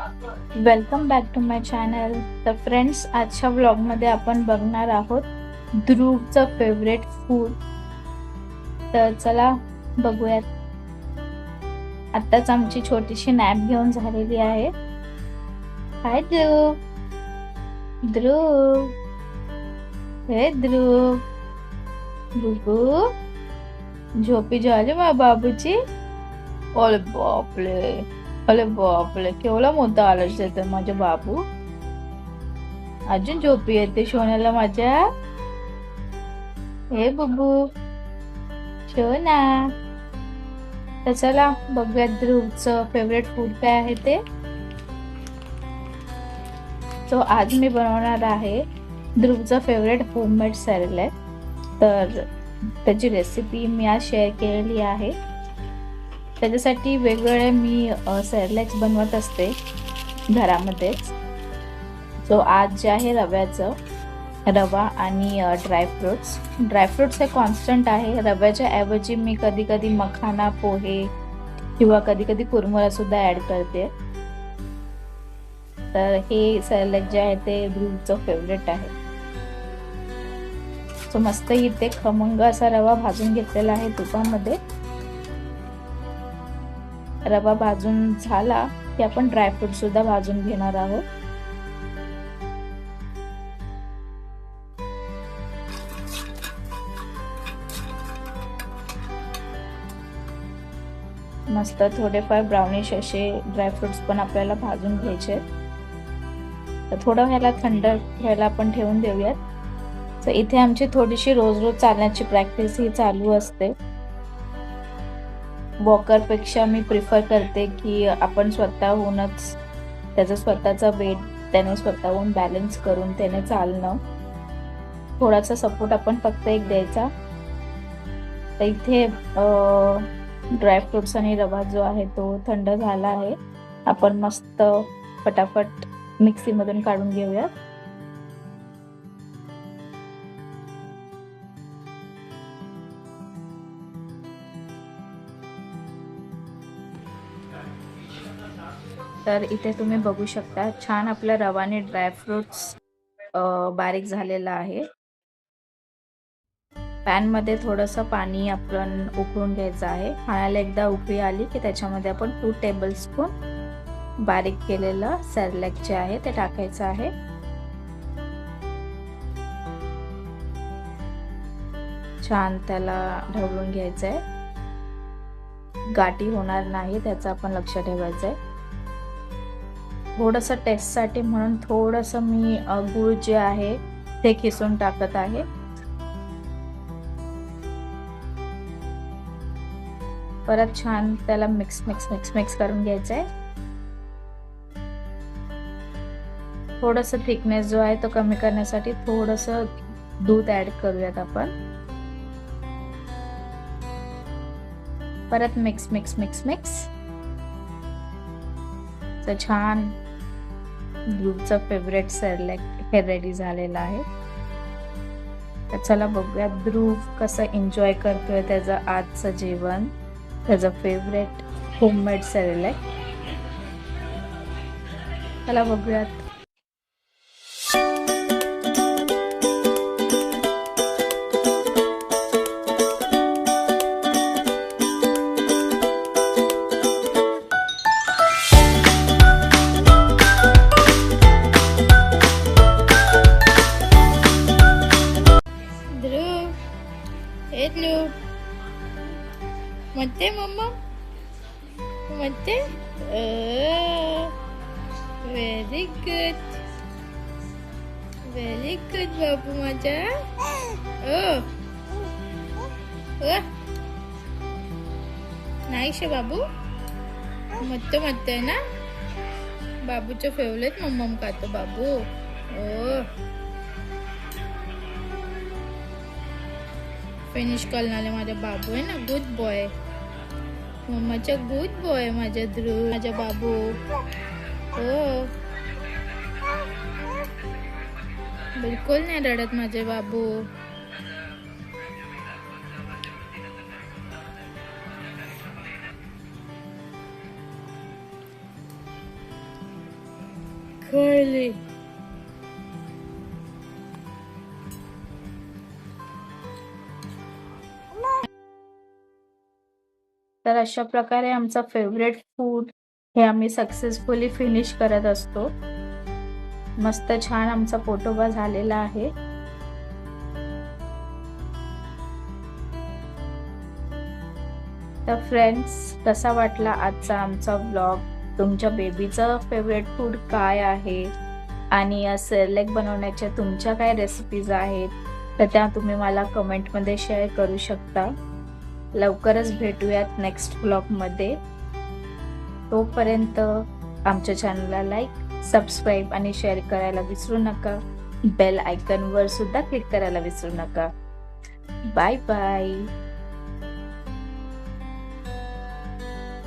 Welcome back to my channel. तर friends, आजच्या व्लॉगमध्ये आपण बघणार आहोत ध्रुवचं फेवरेट फूड. तर चला बघूयात. आत्ताच आमची छोटीशी नॅप घेऊन झालेली आहे. हाय ध्रुव. ध्रुव, हे ध्रुव. बुबू, झोपी झाली माझ्या बाबूची. अरे बापले, अरे बापले, केवढा मोठा आलस येतोय माझ्या बाबू. अजून झोपी येते सोन्याला माझ्या. हे बुबू, सोना. तर चला बघूयात ध्रुवचं फेवरेट फूड काय आहे ते. तो आज मी बनवणार आहे ध्रुवचं फेवरेट होममेड सॅरेलॅक. तर त्याची रेसिपी मी आज शेअर केलेली आहे. त्याच्यासाठी वेगवेगळे मी सॅरेलॅक्स बनवत असते घरामध्येच. जो आज जे आहे रव्याचं, रवा आणि ड्रायफ्रुट्स हे कॉन्स्टंट आहे. रव्याच्या ऐवजी मी कधी कधी मखाना, पोहे किंवा कधी कधी कुरमुरा सुद्धा ॲड करते. तर हे सॅरेलॅक जे आहे ते ध्रुवचं फेवरेट आहे. सो मस्त इथे खमंग असा रवा भाजून घेतलेला आहे तुपामध्ये. रवा भाजून झाला की आपण ड्रायफ्रूट सुद्धा भाजून घेणार आहोत. मस्त थोडेफार ब्राउनिश असे ड्रायफ्रुट्स पण आपल्याला भाजून घ्यायचे. तर थोडं ह्याला थंड व्हायला आपण ठेवून देऊयात. तर इथे आमची थोडीशी रोज रोज चालण्याची प्रॅक्टिस ही चालू असते. वॉकरपेक्षा मी प्रिफर करते की आपण स्वतःहूनच त्याचा स्वतःचा वेट त्याने स्वतःहून बॅलन्स करून त्याने चालणं. थोडासा सपोर्ट आपण फक्त एक द्यायचा. तर इथे ड्रायफ्रुट्स आणि रवा जो आहे तो थंड झाला आहे. आपण मस्त फटाफट मिक्सीमधून काढून घेऊयात. तर इथे तुम्ही बघू शकता छान आपल्या रवाने ड्रायफ्रुट्स बारीक झालेला आहे. पॅन मध्ये थोडंसं पाणी आपण उकळून घ्यायचं आहे. पाण्याला एकदा उकळी आली की त्याच्यामध्ये आपण 2 टेबलस्पून बारीक केलेलं सॅरेलॅक जे आहे ते टाकायचं आहे. छान त्याला ढवळून घ्यायचंय. गाठी होणार नाही त्याचं आपण लक्ष ठेवायचंय. थोडंसं टेस्टसाठी म्हणून थोडंसं मी गूळ जे आहे ते खिसून टाकत आहे. परत छान त्याला मिक्स करून घ्यायचंय. थोडंसं थिकनेस जो आहे तो कमी करण्यासाठी थोडंसं दूध ऍड करूयात आपण. परत मिक्स. तर छान ध्रुवचं फेवरेट सॅरेलॅक हे रेडी झालेलं आहे. तर चला बघूया ध्रुव कसं एन्जॉय करतोय त्याचं आजचं जेवण, त्याचं फेवरेट होममेड सॅरेलॅक. चला बघूयात. म्हणते मम्मा, म्हणते व्हेरी गुड बाबू माझा. नाईस आहे बाबू. म्हणते ना बाबूचं फेवरेट मम्मा खातो बाबू. फिनिश करणारे माझा बाबू आहे ना, गुड बॉय. मम्माचा गुड बॉय माझा ध्रुव, माझा बाबू. बिलकुल नाही रडत माझे बाबू. खाली तर अशा प्रकारे आमचा फेवरेट फूड हे आम्ही सक्सेसफुली फिनिश करत असतो. मस्त छान आमचा पोटोबा झालेला आहे. तर फ्रेंड्स, कसा वाटला आजचा आमचा व्लॉग? तुमच्या बेबीचं फेवरेट फूड काय आहे आणि सेरेलॅक बनवण्याच्या तुमच्या काय रेसिपीज आहेत, तर त्या तुम्ही मला कमेंटमध्ये शेअर करू शकता. लवकरच भेटूयात नेक्स्ट व्लॉगमध्ये. तोपर्यंत आमच्या चॅनलला लाईक, सबस्क्राईब आणि शेअर करायला विसरू नका. बेल आयकॉनवर सुद्धा क्लिक करायला विसरू नका. Bye bye.